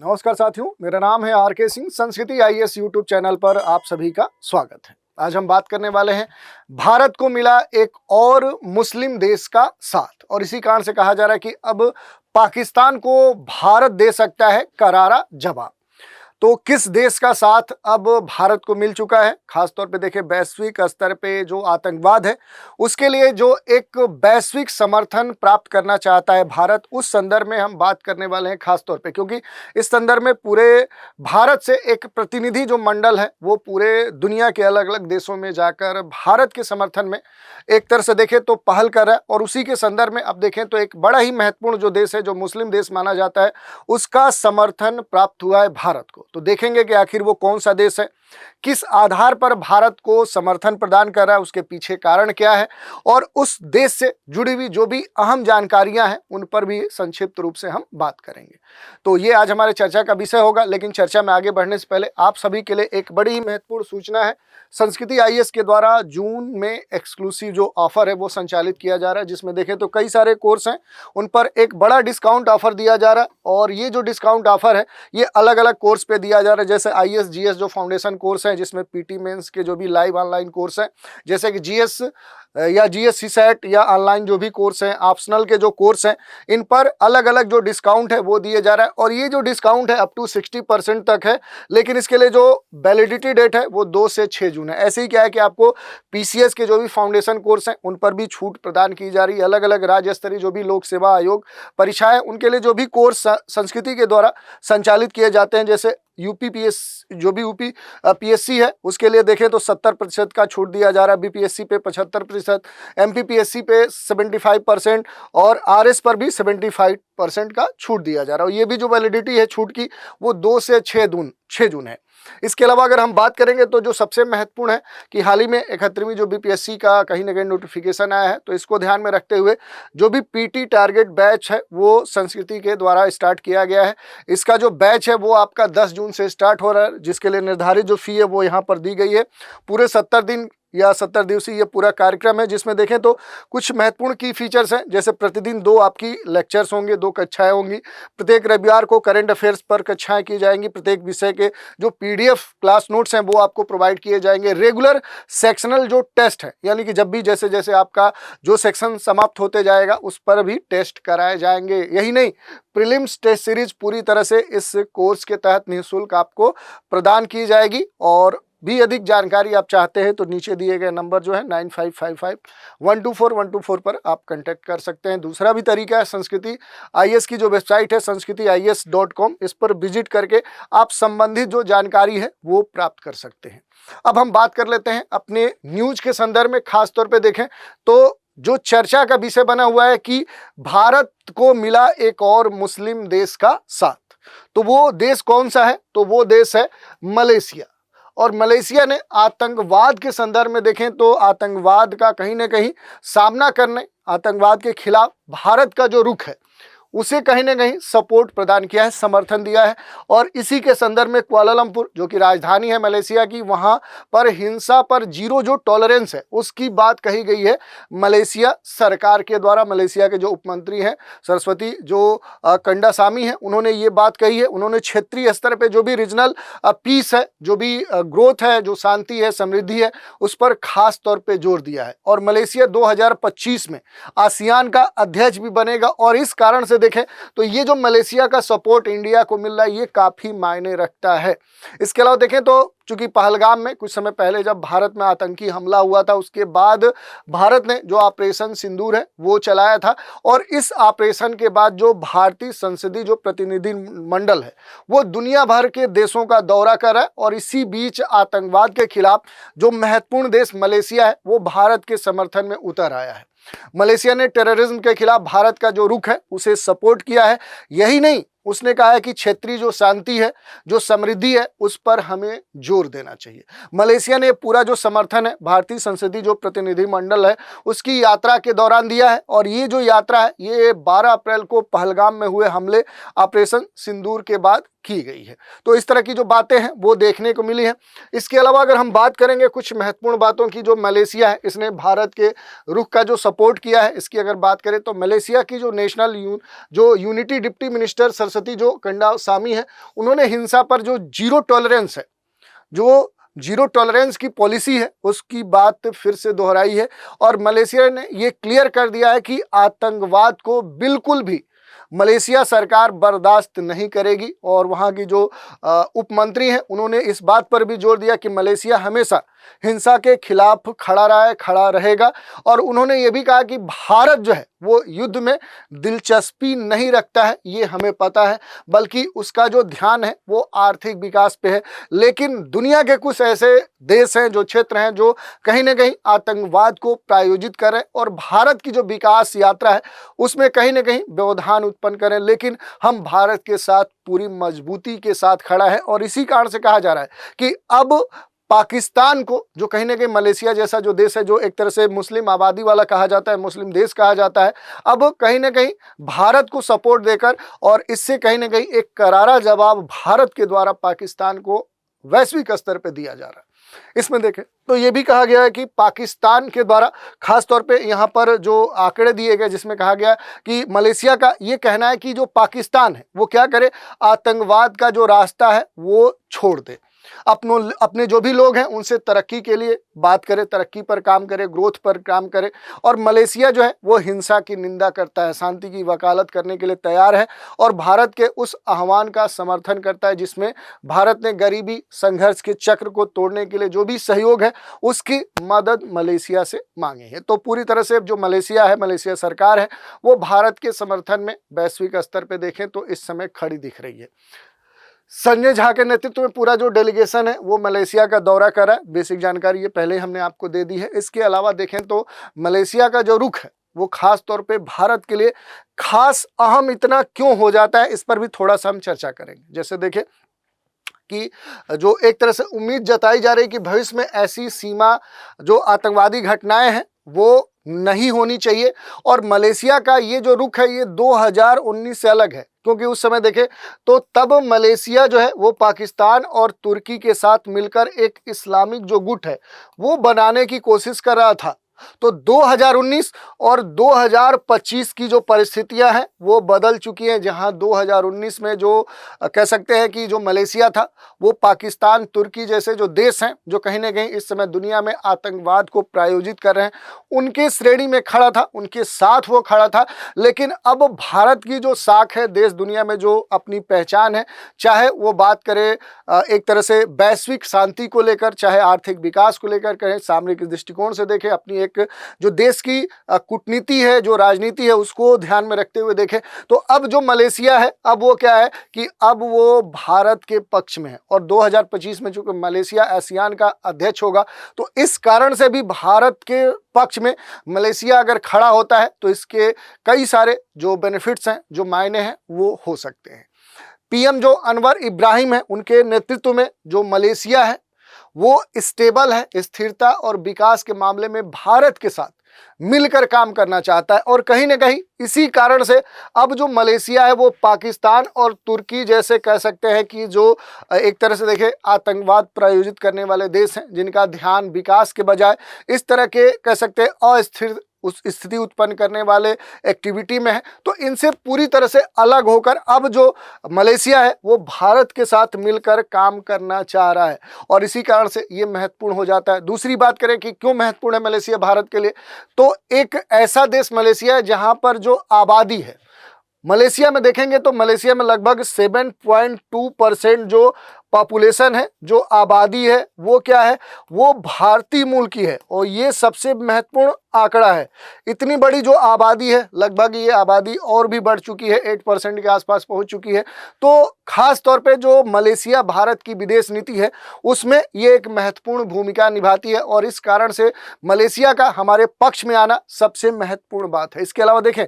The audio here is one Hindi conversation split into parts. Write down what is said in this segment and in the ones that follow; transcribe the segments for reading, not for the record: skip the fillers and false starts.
नमस्कार साथियों, मेरा नाम है आर के सिंह। संस्कृति आईएएस यूट्यूब चैनल पर आप सभी का स्वागत है। आज हम बात करने वाले हैं भारत को मिला एक और मुस्लिम देश का साथ, और इसी कारण से कहा जा रहा है कि अब पाकिस्तान को भारत दे सकता है करारा जवाब। तो किस देश का साथ अब भारत को मिल चुका है? खासतौर पे देखें, वैश्विक स्तर पे जो आतंकवाद है उसके लिए जो एक वैश्विक समर्थन प्राप्त करना चाहता है भारत, उस संदर्भ में हम बात करने वाले हैं खासतौर पे, क्योंकि इस संदर्भ में पूरे भारत से एक प्रतिनिधि जो मंडल है वो पूरे दुनिया के अलग अलग देशों में जाकर भारत के समर्थन में एक तरह से देखें तो पहल कर रहा है। और उसी के संदर्भ में अब देखें तो एक बड़ा ही महत्वपूर्ण जो देश है, जो मुस्लिम देश माना जाता है, उसका समर्थन प्राप्त हुआ है भारत को। तो देखेंगे कि आखिर वो कौन सा देश है, किस आधार पर भारत को समर्थन प्रदान कर रहा है, उसके पीछे कारण क्या है, और उस देश से जुड़ी हुई जो भी अहम जानकारियां हैं उन पर भी संक्षिप्त रूप से हम बात करेंगे। तो ये आज हमारे चर्चा का विषय होगा। लेकिन चर्चा में आगे बढ़ने से पहले आप सभी के लिए एक बड़ी ही महत्वपूर्ण सूचना है। संस्कृति आईएएस के द्वारा जून में एक्सक्लूसिव जो ऑफर है वो संचालित किया जा रहा है, जिसमें देखें तो कई सारे कोर्स हैं, उन पर एक बड़ा डिस्काउंट ऑफर दिया जा रहा है। और ये जो डिस्काउंट ऑफर है ये अलग अलग कोर्स पे दिया जा रहा है, जैसे आईएएस जीएस जो फाउंडेशन कोर्स है, जिसमें पीटी मेंस के जो भी लाइव ऑनलाइन कोर्स हैं, जैसे कि जीएस या जीएससी सेट या ऑनलाइन जो भी कोर्स हैं, ऑप्शनल के जो कोर्स हैं, इन पर अलग अलग जो डिस्काउंट है वो दिए जा रहा है। और ये जो डिस्काउंट है अप टू 60% तक है, लेकिन इसके लिए जो वैलिडिटी डेट है वो 2 से 6 जून है। ऐसे ही क्या है कि आपको पीसीएस के जो भी फाउंडेशन कोर्स हैं उन पर भी छूट प्रदान की जा रही है। अलग अलग राज्य स्तरीय जो भी लोक सेवा आयोग परीक्षाएं, उनके लिए जो भी कोर्स संस्कृति के द्वारा संचालित किए जाते हैं, जैसे यूपी पीएससी है, उसके लिए देखें तो 70% का छूट दिया जा रहा है, बीपीएससी पे 75%, एमपीपीएससी पे 75% और आरएस पर भी 75% का छूट दिया जा रहा है। और ये भी जो वैलिडिटी है छूट की वो 2 से 6 जून है। इसके अलावा अगर हम बात करेंगे तो जो सबसे महत्वपूर्ण है कि हाल ही में 71वीं जो बीपीएससी का कहीं ना कहीं नोटिफिकेशन आया है, तो इसको ध्यान में रखते हुए जो भी पीटी टारगेट बैच है वो संस्कृति के द्वारा स्टार्ट किया गया है। इसका जो बैच है वो आपका 10 जून से स्टार्ट हो रहा है, जिसके लिए निर्धारित जो फी है वो यहाँ पर दी गई है। पूरे 70 दिन या 70 दिवसीय ये पूरा कार्यक्रम है, जिसमें देखें तो कुछ महत्वपूर्ण की फीचर्स हैं, जैसे प्रतिदिन 2 आपकी लेक्चर्स होंगे, 2 कक्षाएं होंगी। प्रत्येक रविवार को करंट अफेयर्स पर कक्षाएं की जाएंगी। प्रत्येक विषय के जो पीडीएफ क्लास नोट्स हैं वो आपको प्रोवाइड किए जाएंगे। रेगुलर सेक्शनल जो टेस्ट है, यानी कि जब भी जैसे जैसे आपका जो सेक्शन समाप्त होते जाएगा उस पर भी टेस्ट कराए जाएंगे। यही नहीं, प्रीलिम्स टेस्ट सीरीज पूरी तरह से इस कोर्स के तहत निःशुल्क आपको प्रदान की जाएगी। और भी अधिक जानकारी आप चाहते हैं तो नीचे दिए गए नंबर जो है 9555124124 पर आप कांटेक्ट कर सकते हैं। दूसरा भी तरीका है, संस्कृति आईएएस की जो वेबसाइट है sanskrithias.com, इस पर विजिट करके आप संबंधित जो जानकारी है वो प्राप्त कर सकते हैं। अब हम बात कर लेते हैं अपने न्यूज के संदर्भ में। खासतौर पर देखें तो जो चर्चा का विषय बना हुआ है कि भारत को मिला एक और मुस्लिम देश का साथ, तो वो देश कौन सा है? तो वो देश है मलेशिया। और मलेशिया ने आतंकवाद के संदर्भ में देखें तो आतंकवाद का कहीं ना कहीं सामना करने, आतंकवाद के खिलाफ भारत का जो रुख है उसे कहीं ना कहीं सपोर्ट प्रदान किया है, समर्थन दिया है। और इसी के संदर्भ में कुआलालंपुर जो कि राजधानी है मलेशिया की, वहां पर हिंसा पर जीरो जो टॉलरेंस है उसकी बात कही गई है मलेशिया सरकार के द्वारा। मलेशिया के जो उपमंत्री हैं सरस्वती जो कंडासामी हैं, उन्होंने ये बात कही है। उन्होंने क्षेत्रीय स्तर पर जो भी रीजनल पीस है, जो भी ग्रोथ है, जो शांति है, समृद्धि है, उस पर खास तौर पर जोर दिया है। और मलेशिया 2025 में आसियान का अध्यक्ष भी बनेगा। और इस कारण से देखें तो ये जो मलेशिया का सपोर्ट इंडिया को मिल रहा है ये काफी मायने रखता है। इसके अलावा देखें तो चूंकि पहलगाम में कुछ समय पहले जब भारत में आतंकी हमला हुआ था, उसके बाद भारत ने जो ऑपरेशन सिंदूर है वो चलाया था। और इस ऑपरेशन के बाद जो भारतीय संसदीय जो प्रतिनिधि मंडल है वो दुनिया भर के देशों का दौरा कर रहा है। और इसी बीच आतंकवाद के खिलाफ जो महत्वपूर्ण देश मलेशिया है वो भारत के समर्थन में उतर आया है। मलेशिया ने टेररिज्म के खिलाफ भारत का जो रुख है उसे सपोर्ट किया है। यही नहीं, उसने कहा है कि क्षेत्रीय जो शांति है, जो समृद्धि है, उस पर हमें जोर देना चाहिए। मलेशिया ने पूरा जो समर्थन है भारतीय संसदीय जो प्रतिनिधि मंडल है उसकी यात्रा के दौरान दिया है। और ये जो यात्रा है ये 12 अप्रैल को पहलगाम में हुए हमले ऑपरेशन सिंदूर के बाद की गई है। तो इस तरह की जो बातें हैं वो देखने को मिली है। इसके अलावा अगर हम बात करेंगे कुछ महत्वपूर्ण बातों की, जो मलेशिया है इसने भारत के रुख का जो सपोर्ट किया है, इसकी अगर बात करें तो मलेशिया की जो नेशनल जो यूनिटी डिप्टी मिनिस्टर सरस्वती जो कंडासामी है, उन्होंने हिंसा पर जो जीरो टॉलरेंस है, जो जीरो टॉलरेंस की पॉलिसी है, उसकी बात फिर से दोहराई है। और मलेशिया ने ये क्लियर कर दिया है कि आतंकवाद को बिल्कुल भी मलेशिया सरकार बर्दाश्त नहीं करेगी। और वहाँ की जो उप मंत्री हैं, उन्होंने इस बात पर भी जोर दिया कि मलेशिया हमेशा हिंसा के खिलाफ खड़ा रहा है, खड़ा रहेगा। और उन्होंने ये भी कहा कि भारत जो है वो युद्ध में दिलचस्पी नहीं रखता है, ये हमें पता है, बल्कि उसका जो ध्यान है वो आर्थिक विकास पे है। लेकिन दुनिया के कुछ ऐसे देश हैं, जो क्षेत्र हैं, जो कहीं ना कहीं आतंकवाद को प्रायोजित कर रहे हैं और भारत की जो विकास यात्रा है उसमें कहीं ना कहीं व्यवधान उत्पन्न करें। लेकिन हम भारत के साथ पूरी मजबूती के साथ खड़ा है और इसी कारण से कहा जा रहा है कि अब पाकिस्तान को, जो कहीं ना कहीं मलेशिया जैसा जो देश है, जो एक तरह से मुस्लिम आबादी वाला कहा जाता है, मुस्लिम देश कहा जाता है, अब कहीं ना कहीं भारत को सपोर्ट देकर और इससे कहीं ना कहीं एक करारा जवाब भारत के द्वारा पाकिस्तान को वैश्विक स्तर पर दिया जा रहा है। इसमें देखें तो ये भी कहा गया है कि पाकिस्तान के द्वारा खास तौर पे यहाँ पर जो आंकड़े दिए गए, जिसमें कहा गया कि मलेशिया का ये कहना है कि जो पाकिस्तान है वो क्या करे, आतंकवाद का जो रास्ता है वो छोड़ दे, अपने जो भी लोग हैं उनसे तरक्की के लिए बात करे, तरक्की पर काम करे, ग्रोथ पर काम करे। और मलेशिया जो है वो हिंसा की निंदा करता है, शांति की वकालत करने के लिए तैयार है और भारत के उस आह्वान का समर्थन करता है जिसमें भारत ने गरीबी संघर्ष के चक्र को तोड़ने के लिए जो भी सहयोग है उसकी मदद मलेशिया से मांगी है। तो पूरी तरह से जो मलेशिया है, मलेशिया सरकार है, वो भारत के समर्थन में वैश्विक स्तर पर देखें तो इस समय खड़ी दिख रही है। संजय झा के नेतृत्व में पूरा जो डेलीगेशन है वो मलेशिया का दौरा करा है। बेसिक जानकारी ये पहले हमने आपको दे दी है। इसके अलावा देखें तो मलेशिया का जो रुख है वो खास तौर पे भारत के लिए खास अहम इतना क्यों हो जाता है, इस पर भी थोड़ा सा हम चर्चा करेंगे। जैसे देखें कि जो एक तरह से उम्मीद जताई जा रही है कि भविष्य में ऐसी सीमा जो आतंकवादी घटनाएं हैं वो नहीं होनी चाहिए। और मलेशिया का ये जो रुख है ये 2019 से अलग है, क्योंकि उस समय देखें तो तब मलेशिया जो है वो पाकिस्तान और तुर्की के साथ मिलकर एक इस्लामिक जो गुट है वो बनाने की कोशिश कर रहा था। तो 2019 और 2025 की जो परिस्थितियां हैं वो बदल चुकी हैं, जहां 2019 में जो कह सकते हैं कि जो मलेशिया था वो पाकिस्तान, तुर्की जैसे जो देश हैं जो कहीं ना कहीं इस समय दुनिया में आतंकवाद को प्रायोजित कर रहे हैं, उनके श्रेणी में खड़ा था, उनके साथ वो खड़ा था। लेकिन अब भारत की जो साख है, देश दुनिया में जो अपनी पहचान है, चाहे वो बात करे एक तरह से वैश्विक शांति को लेकर, चाहे आर्थिक विकास को लेकर कहें, सामरिक दृष्टिकोण से देखें, अपनी एक जो देश की कूटनीति है, जो राजनीति है, उसको ध्यान में रखते हुए देखें तो अब जो मलेशिया है अब वो क्या है कि अब वो भारत के पक्ष में है। और 2025 में चूंकि मलेशिया आसियान का अध्यक्ष होगा तो इस कारण से भी भारत के पक्ष में मलेशिया अगर खड़ा होता है तो इसके कई सारे जो बेनिफिट्स हैं, जो मायने हैं, वो हो सकते हैं। पीएम जो अनवर इब्राहिम है, उनके नेतृत्व में जो मलेशिया है वो स्टेबल है, स्थिरता और विकास के मामले में भारत के साथ मिलकर काम करना चाहता है। और कहीं ना कहीं इसी कारण से अब जो मलेशिया है वो पाकिस्तान और तुर्की जैसे कह सकते हैं कि जो एक तरह से देखें आतंकवाद प्रायोजित करने वाले देश हैं, जिनका ध्यान विकास के बजाय इस तरह के कह सकते हैं अस्थिर उस स्थिति उत्पन्न करने वाले एक्टिविटी में है, तो इनसे पूरी तरह से अलग होकर अब जो मलेशिया है वो भारत के साथ मिलकर काम करना चाह रहा है और इसी कारण से ये महत्वपूर्ण हो जाता है। दूसरी बात करें कि क्यों महत्वपूर्ण है मलेशिया भारत के लिए, तो एक ऐसा देश मलेशिया है जहां पर जो आबादी है, मलेशिया में देखेंगे तो मलेशिया में लगभग 7.2% जो पॉपुलेशन है, जो आबादी है, वो क्या है, वो भारतीय मूल की है। और ये सबसे महत्वपूर्ण आंकड़ा है। इतनी बड़ी जो आबादी है, लगभग ये आबादी और भी बढ़ चुकी है, 8% के आसपास पहुंच चुकी है। तो खास तौर पे जो मलेशिया भारत की विदेश नीति है उसमें ये एक महत्वपूर्ण भूमिका निभाती है और इस कारण से मलेशिया का हमारे पक्ष में आना सबसे महत्वपूर्ण बात है। इसके अलावा देखें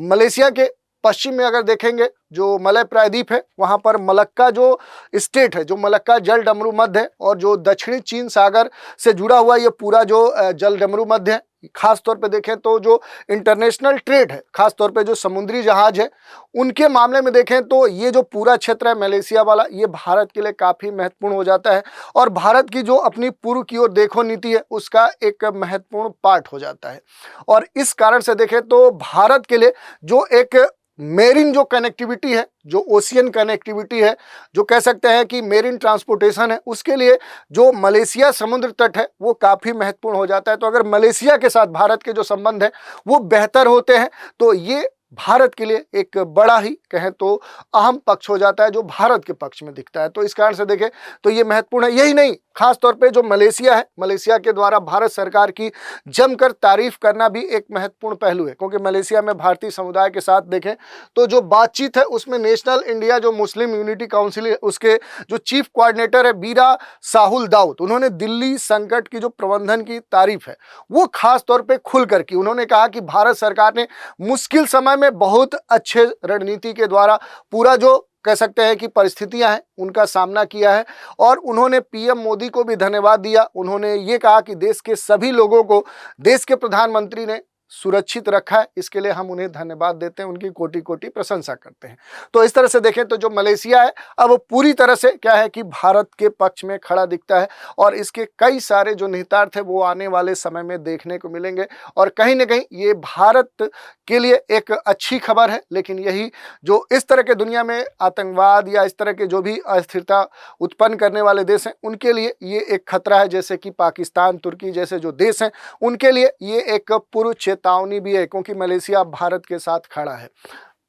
मलेशिया के पश्चिम में अगर देखेंगे जो मलय प्रायद्वीप है, वहां पर मलक्का जो स्टेट है, जो मलक्का जल डमरू मध्य है और जो दक्षिणी चीन सागर से जुड़ा हुआ ये पूरा जो जल डमरू मध्य है, खास तौर पे देखें तो जो इंटरनेशनल ट्रेड है, खास तौर पे जो समुद्री जहाज है, उनके मामले में देखें तो ये जो पूरा क्षेत्र है मलेशिया वाला, ये भारत के लिए काफ़ी महत्वपूर्ण हो जाता है और भारत की जो अपनी पूर्व की ओर देखो नीति है उसका एक महत्वपूर्ण पार्ट हो जाता है। और इस कारण से देखें तो भारत के लिए जो एक मेरीन जो कनेक्टिविटी है, जो ओशियन कनेक्टिविटी है, जो कह सकते हैं कि मेरीन ट्रांसपोर्टेशन है, उसके लिए जो मलेशिया समुद्र तट है वो काफ़ी महत्वपूर्ण हो जाता है। तो अगर मलेशिया के साथ भारत के जो संबंध हैं वो बेहतर होते हैं तो ये भारत के लिए एक बड़ा ही कहें तो अहम पक्ष हो जाता है, जो भारत के पक्ष में दिखता है। तो इस कारण से देखें तो ये महत्वपूर्ण है। यही नहीं, खास तौर पे जो मलेशिया है, मलेशिया के द्वारा भारत सरकार की जमकर तारीफ करना भी एक महत्वपूर्ण पहलू है, क्योंकि मलेशिया में भारतीय समुदाय के साथ देखें तो जो बातचीत है उसमें नेशनल इंडिया जो मुस्लिम यूनिटी काउंसिल है उसके जो चीफ कोऑर्डिनेटर है बीरा साहुल दाऊद, उन्होंने दिल्ली संकट की जो प्रबंधन की तारीफ है वो खास तौर पर खुलकर की। उन्होंने कहा कि भारत सरकार ने मुश्किल समय में बहुत अच्छे रणनीति के द्वारा पूरा जो कह सकते हैं कि परिस्थितियां हैं उनका सामना किया है, और उन्होंने पीएम मोदी को भी धन्यवाद दिया। उन्होंने ये कहा कि देश के सभी लोगों को देश के प्रधानमंत्री ने सुरक्षित रखा है, इसके लिए हम उन्हें धन्यवाद देते हैं, उनकी कोटि कोटि प्रशंसा करते हैं। तो इस तरह से देखें तो जो मलेशिया है अब पूरी तरह से क्या है कि भारत के पक्ष में खड़ा दिखता है, और इसके कई सारे जो निहितार्थ है वो आने वाले समय में देखने को मिलेंगे, और कहीं ना कहीं ये भारत के लिए एक अच्छी खबर है। लेकिन यही जो इस तरह के दुनिया में आतंकवाद या इस तरह के जो भी अस्थिरता उत्पन्न करने वाले देश हैं उनके लिए ये एक खतरा है, जैसे कि पाकिस्तान, तुर्की जैसे जो देश हैं उनके लिए ये एक पूर्व चेतावनी भी है, क्योंकि मलेशिया भारत के साथ खड़ा है।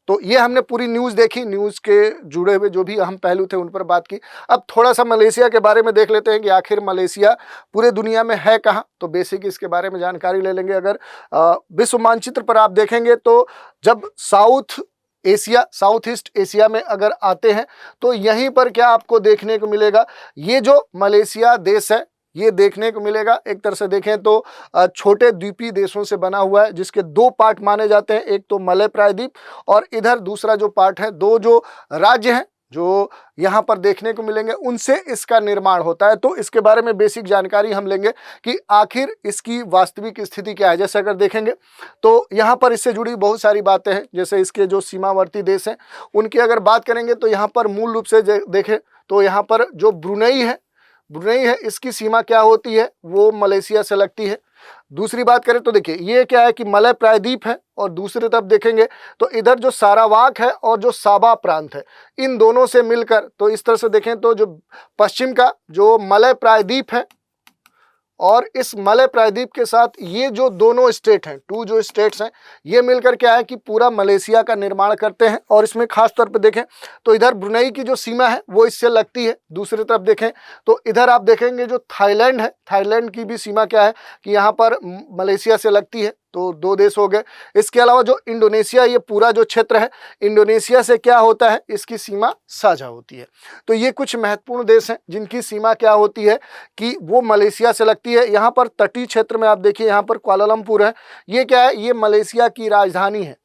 तो ये हमने पूरी न्यूज़ देखी, न्यूज़ के जुड़े हुए जो भी अहम पहलू थे उन पर बात की। अब थोड़ा सा मलेशिया के बारे में देख लेते हैं कि आखिर मलेशिया पूरे दुनिया में है कहाँ। तो बेसिक इसके बारे में जानकारी ले लेंगे। अगर विश्व मानचित्र पर आप देखेंगे तो जब साउथ ईस्ट एशिया में अगर आते हैं तो यहीं पर क्या आपको देखने को मिलेगा, ये जो मलेशिया देश है ये देखने को मिलेगा। एक तरह से देखें तो छोटे द्वीपीय देशों से बना हुआ है, जिसके दो पार्ट माने जाते हैं, एक तो मलय प्रायद्वीप और इधर दूसरा जो पार्ट है, दो जो राज्य हैं जो यहाँ पर देखने को मिलेंगे उनसे इसका निर्माण होता है। तो इसके बारे में बेसिक जानकारी हम लेंगे कि आखिर इसकी वास्तविक स्थिति क्या है। जैसे अगर देखेंगे तो यहाँ पर इससे जुड़ी बहुत सारी बातें हैं, जैसे इसके जो सीमावर्ती देश हैं उनकी अगर बात करेंगे तो यहाँ पर मूल रूप से देखें तो यहाँ पर जो ब्रुनेई है इसकी सीमा क्या होती है, वो मलेशिया से लगती है। दूसरी बात करें तो देखिए ये क्या है कि मलय प्रायद्वीप है, और दूसरी तरफ देखेंगे तो इधर जो सारावाक है और जो साबा प्रांत है, इन दोनों से मिलकर तो इस तरह से देखें तो जो पश्चिम का जो मलय प्रायद्वीप है और इस मलय प्रायद्वीप के साथ ये जो दोनों स्टेट हैं, टू जो स्टेट्स हैं, ये मिलकर क्या है कि पूरा मलेशिया का निर्माण करते हैं। और इसमें खास तौर पे देखें तो इधर ब्रुनेई की जो सीमा है वो इससे लगती है। दूसरी तरफ देखें तो इधर आप देखेंगे जो थाईलैंड है, थाईलैंड की भी सीमा क्या है कि यहाँ पर मलेशिया से लगती है। तो दो देश हो गए। इसके अलावा जो इंडोनेशिया, ये पूरा जो क्षेत्र है इंडोनेशिया से क्या होता है, इसकी सीमा साझा होती है। तो ये कुछ महत्वपूर्ण देश हैं जिनकी सीमा क्या होती है कि वो मलेशिया से लगती है। यहाँ पर तटीय क्षेत्र में आप देखिए यहाँ पर कुआलालंपुर है, ये क्या है, ये मलेशिया की राजधानी है।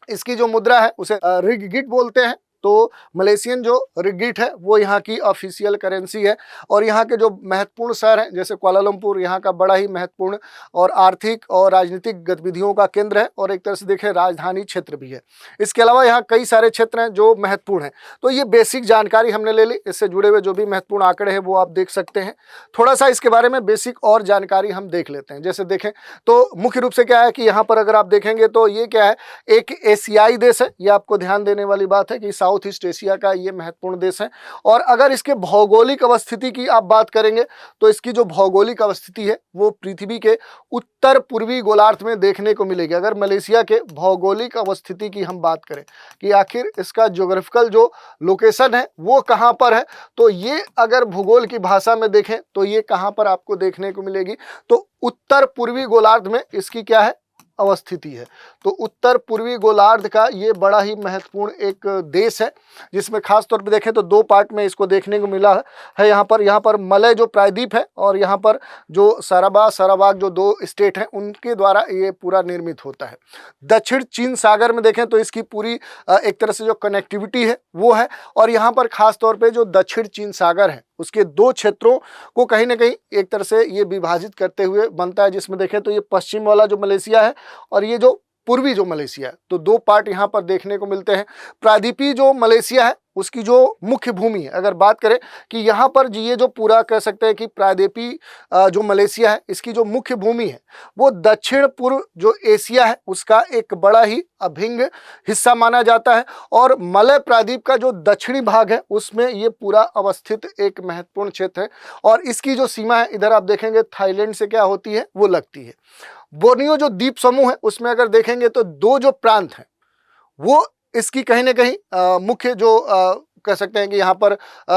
इसकी जो मुद्रा है उसे रिंगिट बोलते हैं। तो मलेशियन जो रिंगिट है वो यहाँ की ऑफिशियल करेंसी है। और यहाँ के जो महत्वपूर्ण शहर हैं जैसे कुआलालंपुर, यहाँ का बड़ा ही महत्वपूर्ण और आर्थिक और राजनीतिक गतिविधियों का केंद्र है, और एक तरह से देखें राजधानी क्षेत्र भी है। इसके अलावा यहाँ कई सारे क्षेत्र हैं जो महत्वपूर्ण हैं। तो ये बेसिक जानकारी हमने ले ली, इससे जुड़े हुए जो भी महत्वपूर्ण आंकड़े हैं वो आप देख सकते हैं। थोड़ा सा इसके बारे में बेसिक और जानकारी हम देख लेते हैं। जैसे देखें तो मुख्य रूप से क्या है कि यहाँ पर अगर आप देखेंगे तो ये क्या है, एक एशियाई देश है। ये आपको ध्यान देने वाली बात है कि साउथ ईस्ट एशिया का ये महत्वपूर्ण देश है। और अगर इसके भौगोलिक अवस्थिति की आप बात करेंगे तो इसकी जो भौगोलिक अवस्थिति है वो पृथ्वी के उत्तर पूर्वी गोलार्ध में देखने को मिलेगी। अगर मलेशिया के भौगोलिक अवस्थिति की हम बात करें कि आखिर इसका ज्योग्राफिकल जो लोकेशन है वो कहाँ पर है, तो ये अगर भूगोल की भाषा में देखें तो ये कहाँ पर आपको देखने को मिलेगी, तो उत्तर पूर्वी गोलार्ध में इसकी क्या है, अवस्थिति है। तो उत्तर पूर्वी गोलार्ध का ये बड़ा ही महत्वपूर्ण एक देश है, जिसमें खास तौर पे देखें तो दो पार्ट में इसको देखने को मिला है। यहाँ पर मलय जो प्रायद्वीप है और यहाँ पर जो सारावाक जो दो स्टेट हैं उनके द्वारा ये पूरा निर्मित होता है। दक्षिण चीन सागर में देखें तो इसकी पूरी एक तरह से जो कनेक्टिविटी है वो है। और यहाँ पर खास तौर पर जो दक्षिण चीन सागर है उसके दो क्षेत्रों को कहीं ना कहीं एक तरह से ये विभाजित करते हुए बनता है, जिसमें देखें तो ये पश्चिम वाला जो मलेशिया है और ये जो पूर्वी जो मलेशिया है, तो दो पार्ट यहाँ पर देखने को मिलते हैं। प्रायद्वीपीय जो मलेशिया है उसकी जो मुख्य भूमि है, अगर बात करें कि यहाँ पर ये जो पूरा कह सकते हैं कि प्रायद्वीपीय जो मलेशिया है इसकी जो मुख्य भूमि है वो दक्षिण पूर्व जो एशिया है उसका एक बड़ा ही अभिन्न हिस्सा माना जाता है। और मलय प्रायद्वीप का जो दक्षिणी भाग है उसमें ये पूरा अवस्थित एक महत्वपूर्ण क्षेत्र है। और इसकी जो सीमा है इधर आप देखेंगे थाईलैंड से क्या होती है वो लगती है। बोर्नियो जो द्वीप समूह है उसमें अगर देखेंगे तो दो जो प्रांत हैं वो इसकी कहीं ना कहीं मुख्य जो कह सकते हैं कि यहाँ पर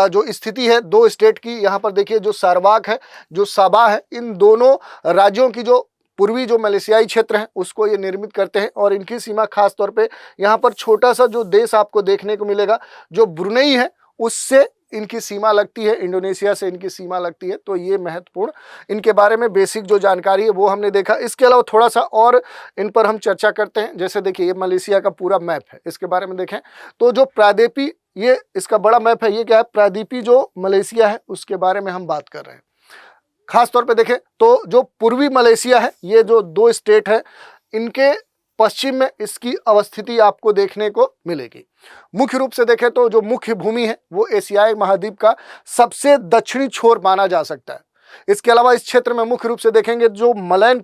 जो स्थिति है दो स्टेट की, यहाँ पर देखिए जो सारवाक है जो साबा है, इन दोनों राज्यों की जो पूर्वी जो मलेशियाई क्षेत्र है उसको ये निर्मित करते हैं। और इनकी सीमा खास तौर पे यहाँ पर छोटा सा जो देश आपको देखने को मिलेगा जो ब्रुनेई है उससे इनकी सीमा लगती है, इंडोनेशिया से इनकी सीमा लगती है। तो ये महत्वपूर्ण इनके बारे में बेसिक जो जानकारी है वो हमने देखा। इसके अलावा थोड़ा सा और इन पर हम चर्चा करते हैं। जैसे देखिए ये मलेशिया का पूरा मैप है, इसके बारे में देखें तो जो प्रायद्वीपीय ये इसका बड़ा मैप है, ये क्या है प्रायद्वीपीय जो मलेशिया है उसके बारे में हम बात कर रहे हैं। खास तौर पे देखें तो जो पूर्वी मलेशिया है ये जो दो स्टेट है इनके पश्चिम में इसकी अवस्थिति आपको देखने को मिलेगी। मुख्य रूप से देखें तो जो मुख्य भूमि है वो एशियाई महाद्वीप का सबसे दक्षिणी छोर माना जा सकता है। इसके अलावा इस क्षेत्र में मुख्य रूप से देखेंगे जो मलय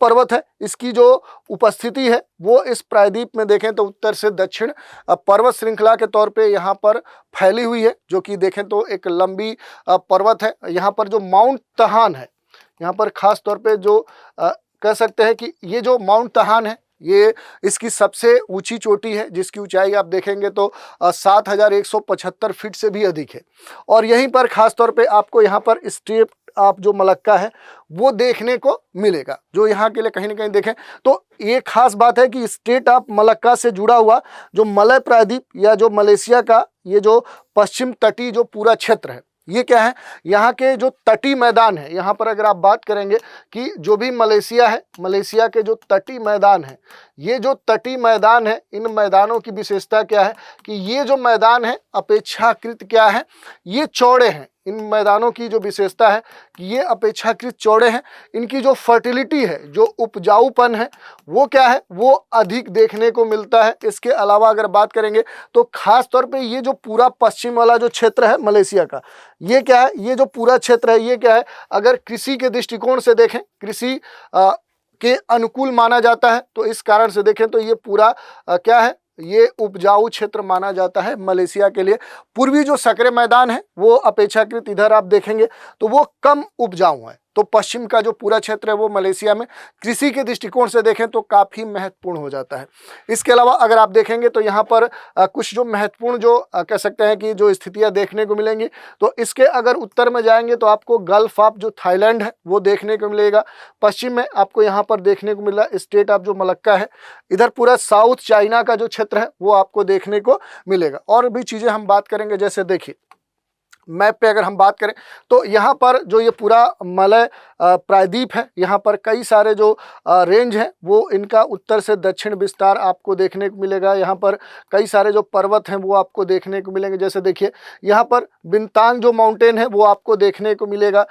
पर्वत है इसकी जो उपस्थिति है वो इस प्रायद्वीप में देखें तो उत्तर से दक्षिण पर्वत श्रृंखला के तौर पे यहाँ पर फैली हुई है, जो कि देखें तो एक लंबी पर्वत है। यहाँ पर जो माउंट तहान है, यहाँ पर खास तौर पे जो कह सकते हैं कि ये जो माउंट तहान है ये इसकी सबसे ऊंची चोटी है जिसकी ऊंचाई आप देखेंगे तो 7,175 फीट से भी अधिक है। और यहीं पर खास तौर पे आपको यहाँ पर स्ट्रेट आप जो मलक्का है वो देखने को मिलेगा, जो यहाँ के लिए कहीं ना कहीं देखें तो ये खास बात है कि स्ट्रेट ऑफ मलक्का से जुड़ा हुआ जो मलय प्रायद्वीप या जो मलेशिया का ये जो पश्चिम तटीय जो पूरा क्षेत्र है ये क्या है, यहाँ के जो तटीय मैदान है। यहाँ पर अगर आप बात करेंगे कि जो भी मलेशिया है, मलेशिया के जो तटीय मैदान है, ये जो तटीय मैदान है इन मैदानों की विशेषता क्या है कि ये जो मैदान है अपेक्षाकृत क्या है ये चौड़े हैं। इन मैदानों की जो विशेषता है कि ये अपेक्षाकृत चौड़े हैं। इनकी जो फर्टिलिटी है, जो उपजाऊपन है वो क्या है वो अधिक देखने को मिलता है। इसके अलावा अगर बात करेंगे तो खास तौर पे ये जो पूरा पश्चिम वाला जो क्षेत्र है मलेशिया का, ये क्या है, ये जो पूरा क्षेत्र है ये क्या है, अगर कृषि के दृष्टिकोण से देखें कृषि के अनुकूल माना जाता है। तो इस कारण से देखें तो ये पूरा क्या है ये उपजाऊ क्षेत्र माना जाता है मलेशिया के लिए। पूर्वी जो सकरे मैदान है वो अपेक्षाकृत इधर आप देखेंगे तो वो कम उपजाऊ है। तो पश्चिम का जो पूरा क्षेत्र है वो मलेशिया में कृषि के दृष्टिकोण से देखें तो काफ़ी महत्वपूर्ण हो जाता है। इसके अलावा अगर आप देखेंगे तो यहाँ पर कुछ जो महत्वपूर्ण जो कह सकते हैं कि जो स्थितियाँ देखने को मिलेंगी, तो इसके अगर उत्तर में जाएंगे तो आपको गल्फ ऑफ जो थाईलैंड है वो देखने को मिलेगा। पश्चिम में आपको यहाँ पर देखने को मिला स्टेट ऑफ जो मलक्का है। इधर पूरा साउथ चाइना का जो क्षेत्र है वो आपको देखने को मिलेगा। और भी चीज़ें हम बात करेंगे, जैसे देखिए मैप पे अगर हम बात करें तो यहाँ पर जो ये पूरा मलय प्रायद्वीप है, यहाँ पर कई सारे जो रेंज हैं वो इनका उत्तर से दक्षिण विस्तार आपको देखने को मिलेगा। यहाँ पर कई सारे जो पर्वत हैं वो आपको देखने को मिलेंगे। जैसे देखिए यहाँ पर बिनतांग जो माउंटेन है वो आपको देखने को मिलेगा,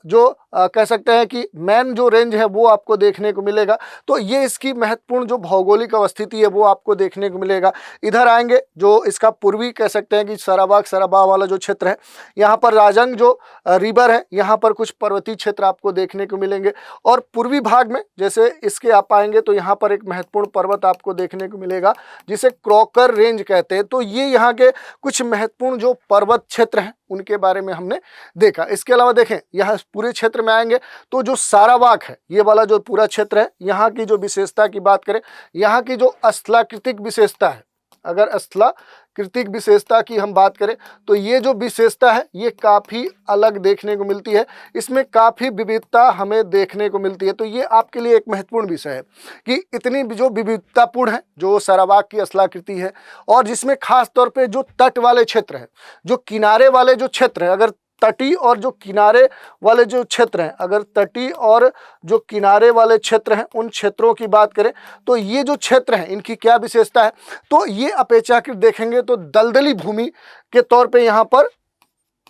जो कह सकते हैं कि मैन जो रेंज है वो आपको देखने को मिलेगा। तो ये इसकी महत्वपूर्ण जो भौगोलिक अवस्थिति है वो आपको देखने को मिलेगा। इधर आएंगे जो इसका पूर्वी कह सकते हैं कि सराबा वाला जो क्षेत्र है, यहाँ पर राजंग जो रिवर है, यहाँ पर कुछ पर्वतीय क्षेत्र आपको देखने को मिलेंगे। और पूर्वी भाग में जैसे इसके आप आएंगे तो यहाँ पर एक महत्वपूर्ण पर्वत आपको देखने को मिलेगा जिसे क्रॉकर रेंज कहते हैं। तो ये यहाँ के कुछ महत्वपूर्ण जो पर्वत क्षेत्र हैं उनके बारे में हमने देखा। इसके अलावा देखें यहाँ पूरे क्षेत्र में आएंगे तो जो सारावाक है ये वाला जो पूरा क्षेत्र है, यहाँ की जो विशेषता की बात करें, यहाँ की जो स्थलाकृतिक विशेषता है, अगर स्थलाकृतिक विशेषता की हम बात करें तो ये जो विशेषता है ये काफ़ी अलग देखने को मिलती है। इसमें काफ़ी विविधता हमें देखने को मिलती है। तो ये आपके लिए एक महत्वपूर्ण विषय है कि इतनी जो विविधतापूर्ण है जो सारावाक की स्थलाकृति है, और जिसमें खास तौर पे जो तट वाले क्षेत्र हैं, जो किनारे वाले जो क्षेत्र हैं, अगर तटीय और जो किनारे वाले जो क्षेत्र हैं, अगर तटीय और जो किनारे वाले क्षेत्र हैं उन क्षेत्रों की बात करें तो ये जो क्षेत्र हैं इनकी क्या विशेषता है, तो ये अपेक्षाकृत देखेंगे तो दलदली भूमि के तौर पे यहाँ पर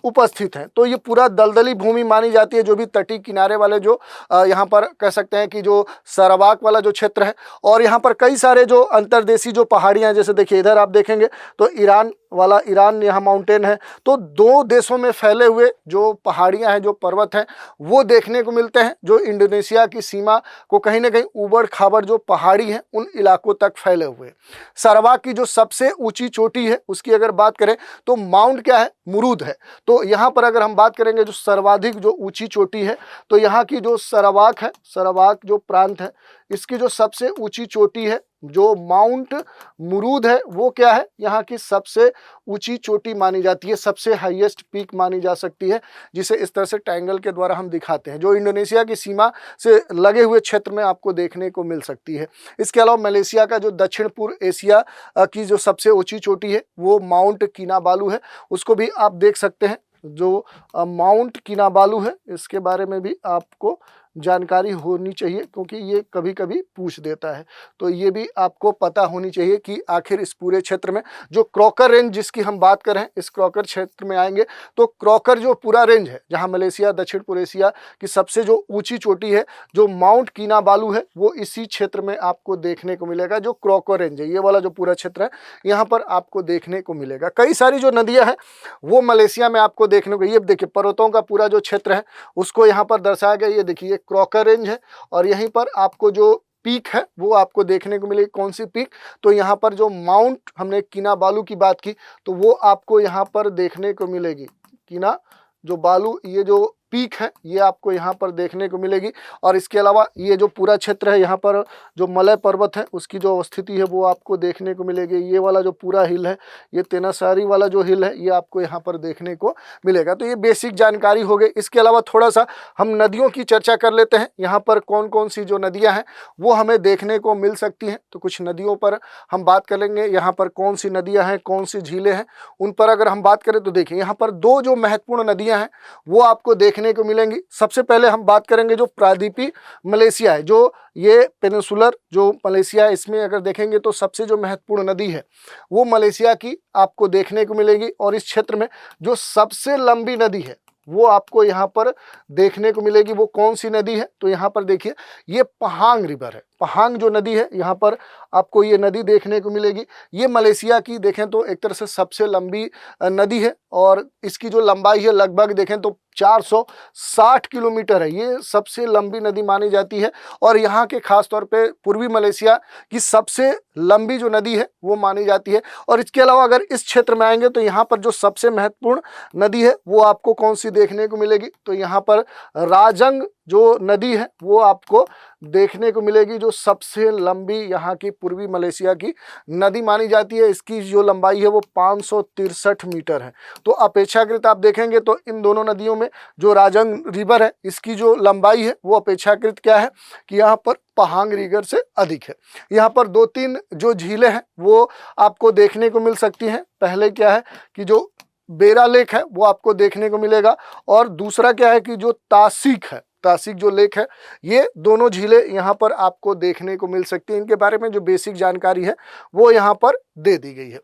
उपस्थित हैं। तो ये पूरा दलदली भूमि मानी जाती है, जो भी तटीय किनारे वाले जो यहाँ पर कह सकते हैं कि जो सरावाक वाला जो क्षेत्र है। और यहाँ पर कई सारे जो अंतर्देशीय जो पहाड़ियाँ हैं, जैसे देखिए इधर आप देखेंगे तो ईरान यहाँ माउंटेन है। तो दो देशों में फैले हुए जो पहाड़ियाँ हैं, जो पर्वत हैं, वो देखने को मिलते हैं, जो इंडोनेशिया की सीमा को कहीं ना कहीं ऊबड़ खाबड़ जो पहाड़ी हैं उन इलाकों तक फैले हुए। सरावाक की जो सबसे ऊंची चोटी है उसकी अगर बात करें तो माउंट क्या है, मुरूद है। तो यहाँ पर अगर हम बात करेंगे जो सर्वाधिक जो ऊंची चोटी है, तो यहाँ की जो सरावाक है, सरावाक जो प्रांत है, इसकी जो सबसे ऊंची चोटी है जो माउंट मुरूद है, वो क्या है, यहाँ की सबसे ऊंची चोटी मानी जाती है, सबसे हाईएस्ट पीक मानी जा सकती है, जिसे इस तरह से ट्रायंगल के द्वारा हम दिखाते हैं, जो इंडोनेशिया की सीमा से लगे हुए क्षेत्र में आपको देखने को मिल सकती है। इसके अलावा मलेशिया का जो दक्षिण पूर्व एशिया की जो सबसे ऊंची चोटी है वो माउंट किनाबालू है, उसको भी आप देख सकते हैं। जो माउंट किनाबालू है इसके बारे में भी आपको जानकारी होनी चाहिए, क्योंकि ये कभी कभी पूछ देता है। तो ये भी आपको पता होनी चाहिए कि आखिर इस पूरे क्षेत्र में जो क्रॉकर रेंज जिसकी हम बात कर रहे हैं, इस क्रॉकर क्षेत्र में आएंगे तो क्रॉकर जो पूरा रेंज है, जहां मलेशिया दक्षिण पूर्व एशिया की सबसे जो ऊंची चोटी है जो माउंट किनाबालू है, वो इसी क्षेत्र में आपको देखने को मिलेगा। जो क्रॉकर रेंज है, ये वाला जो पूरा क्षेत्र है, यहाँ पर आपको देखने को मिलेगा। कई सारी जो नदियाँ हैं वो मलेशिया में आपको देखने को, ये देखिए पर्वतों का पूरा जो क्षेत्र है उसको यहाँ पर दर्शाया गया। ये देखिए क्रॉकर रेंज है और यहीं पर आपको जो पीक है वो आपको देखने को मिलेगी। कौन सी पीक, तो यहाँ पर जो माउंट, हमने किनाबालू की बात की, तो वो आपको यहाँ पर देखने को मिलेगी। किना जो बालू, ये जो पीक है ये आपको यहाँ पर देखने को मिलेगी। और इसके अलावा ये जो पूरा क्षेत्र है, यहाँ पर जो मलय पर्वत है उसकी जो अवस्थिति है वो आपको देखने को मिलेगी। ये वाला जो पूरा हिल है, ये तेनासारी वाला जो हिल है, ये आपको यहाँ पर देखने को मिलेगा। तो ये बेसिक जानकारी हो गई। इसके अलावा थोड़ा सा हम नदियों की चर्चा कर लेते हैं। यहाँ पर कौन कौन सी जो नदियाँ हैं वो हमें देखने को मिल सकती हैं, तो कुछ नदियों पर हम बात कर लेंगे। यहाँ पर कौन सी नदियाँ हैं, कौन सी झीलें हैं, उन पर अगर हम बात करें तो देखिए यहाँ पर दो जो महत्वपूर्ण नदियाँ हैं वो आपको देखने को मिलेंगी। सबसे पहले हम बात करेंगे जो प्रायद्वीपीय मलेशिया है, जो ये पेनिनसुलर जो मलेशिया है, इसमें अगर देखेंगे तो सबसे जो महत्वपूर्ण नदी है वो मलेशिया की आपको देखने को मिलेगी। और इस क्षेत्र में जो सबसे लंबी नदी है वो आपको यहाँ पर देखने को मिलेगी। वो कौन सी नदी है, तो यहाँ पर देखिए ये पहांग रिवर है। पहांग जो नदी है, यहाँ पर आपको ये नदी देखने को मिलेगी। ये मलेशिया की देखें तो एक तरह से सबसे लंबी नदी है और इसकी जो लंबाई है लगभग देखें तो 460 किलोमीटर है। ये सबसे लंबी नदी मानी जाती है और यहाँ के खास तौर पे पूर्वी मलेशिया की सबसे लंबी जो नदी है वो मानी जाती है। और इसके अलावा अगर इस क्षेत्र में आएंगे तो यहाँ पर जो सबसे महत्वपूर्ण नदी है वो आपको कौन सी देखने को मिलेगी, तो यहाँ पर राजंग जो नदी है वो आपको देखने को मिलेगी, जो सबसे लंबी यहाँ की पूर्वी मलेशिया की नदी मानी जाती है। इसकी जो लंबाई है वो 563 मीटर है। तो अपेक्षाकृत आप देखेंगे तो इन दोनों नदियों में जो राजंग रिवर है इसकी जो लंबाई है वो अपेक्षाकृत क्या है कि यहाँ पर पहांग रिवर से अधिक है। यहाँ पर दो तीन जो झीलें हैं वो आपको देखने को मिल सकती हैं। पहले क्या है कि जो बेरा लेक है वो आपको देखने को मिलेगा और दूसरा क्या है कि जो तासिक है, तासिक जो लेक है, ये दोनों झीलें यहाँ पर आपको देखने को मिल सकती हैं। इनके बारे में जो बेसिक जानकारी है वो यहाँ पर दे दी गई है।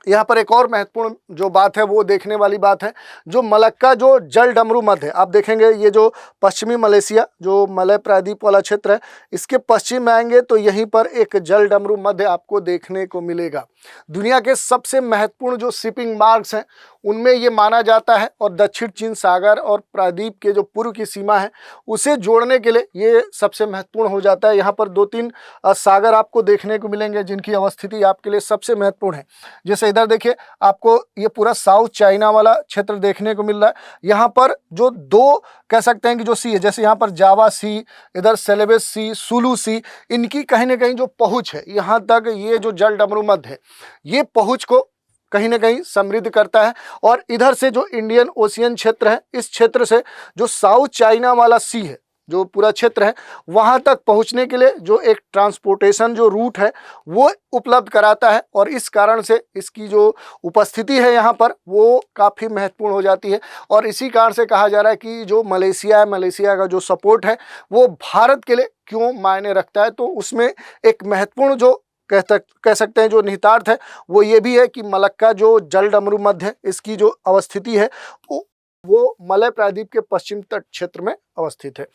यहाँ पर एक और महत्वपूर्ण जो बात है वो देखने वाली बात है, जो मलक्का जो जल डमरू मध्य है। आप देखेंगे ये जो पश्चिमी मलेशिया जो मलय प्रायद्वीप वाला क्षेत्र है, इसके पश्चिम में आएंगे तो यहीं पर एक जल डमरू मध्य आपको देखने को मिलेगा। दुनिया के सबसे महत्वपूर्ण जो शिपिंग मार्ग्स हैं उनमें ये माना जाता है और दक्षिण चीन सागर और प्रायद्वीप के जो पूर्व की सीमा है उसे जोड़ने के लिए ये सबसे महत्वपूर्ण हो जाता है। यहाँ पर दो तीन सागर आपको देखने को मिलेंगे जिनकी अवस्थिति आपके लिए सबसे महत्वपूर्ण है। जैसे इधर देखिए आपको ये पूरा साउथ चाइना वाला क्षेत्र देखने को मिल रहा है। यहाँ पर जो दो कह सकते हैं कि जो सी है, जैसे यहाँ पर जावा सी, इधर सेलेबस सी, सुलू सी, इनकी कहीं ना कहीं जो पहुँच है यहाँ तक, ये जो जल डमरू मध्य है ये पहुँच को कहीं ना कहीं समृद्ध करता है। और इधर से जो इंडियन ओशियन क्षेत्र है, इस क्षेत्र से जो साउथ चाइना वाला सी है, जो पूरा क्षेत्र है, वहां तक पहुंचने के लिए जो एक ट्रांसपोर्टेशन जो रूट है वो उपलब्ध कराता है और इस कारण से इसकी जो उपस्थिति है यहाँ पर वो काफ़ी महत्वपूर्ण हो जाती है। और इसी कारण से कहा जा रहा है कि जो मलेशिया है, मलेशिया का जो सपोर्ट है वो भारत के लिए क्यों मायने रखता है, तो उसमें एक महत्वपूर्ण जो कह सकते हैं जो निहितार्थ है वो ये भी है कि मलक्का जो जलडमरू मध्य है, इसकी जो अवस्थिति है वो मलय प्रायद्वीप के पश्चिम तट क्षेत्र में अवस्थित है।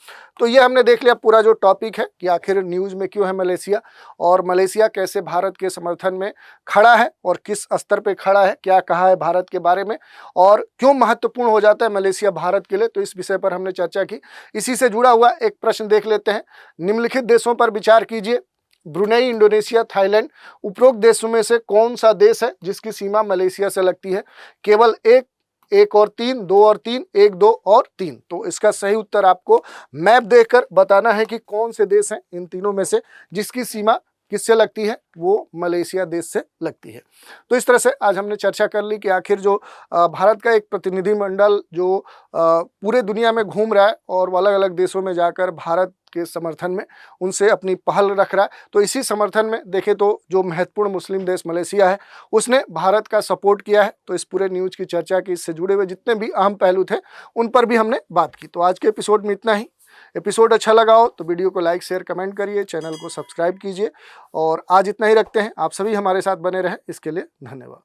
तो ये हमने देख लिया पूरा जो टॉपिक है कि आखिर न्यूज़ में क्यों है मलेशिया, और मलेशिया कैसे भारत के समर्थन में खड़ा है और किस स्तर पे खड़ा है, क्या कहा है भारत के बारे में और क्यों महत्वपूर्ण हो जाता है मलेशिया भारत के लिए। तो इस विषय पर हमने चर्चा की। इसी से जुड़ा हुआ एक प्रश्न देख लेते हैं। निम्नलिखित देशों पर विचार कीजिए, ब्रुनेई, इंडोनेशिया, थाईलैंड, उपरोक्त देशों में से कौन सा देश है जिसकी सीमा मलेशिया से लगती है? केवल एक और तीन, दो और तीन, एक, दो और तीन। तो इसका सही उत्तर आपको मैप देखकर बताना है कि कौन से देश हैं इन तीनों में से जिसकी सीमा किससे लगती है, वो मलेशिया देश से लगती है। तो इस तरह से आज हमने चर्चा कर ली कि आखिर जो भारत का एक प्रतिनिधिमंडल जो पूरे दुनिया में घूम रहा है और अलग अलग देशों में जाकर भारत के समर्थन में उनसे अपनी पहल रख रहा है, तो इसी समर्थन में देखें तो जो महत्वपूर्ण मुस्लिम देश मलेशिया है उसने भारत का सपोर्ट किया है। तो इस पूरे न्यूज़ की चर्चा की, इससे जुड़े हुए जितने भी अहम पहलू थे उन पर भी हमने बात की। तो आज के एपिसोड में इतना ही। एपिसोड अच्छा लगा हो तो वीडियो को लाइक, शेयर, कमेंट करिए, चैनल को सब्सक्राइब कीजिए। और आज इतना ही रखते हैं। आप सभी हमारे साथ बने रहें, इसके लिए धन्यवाद।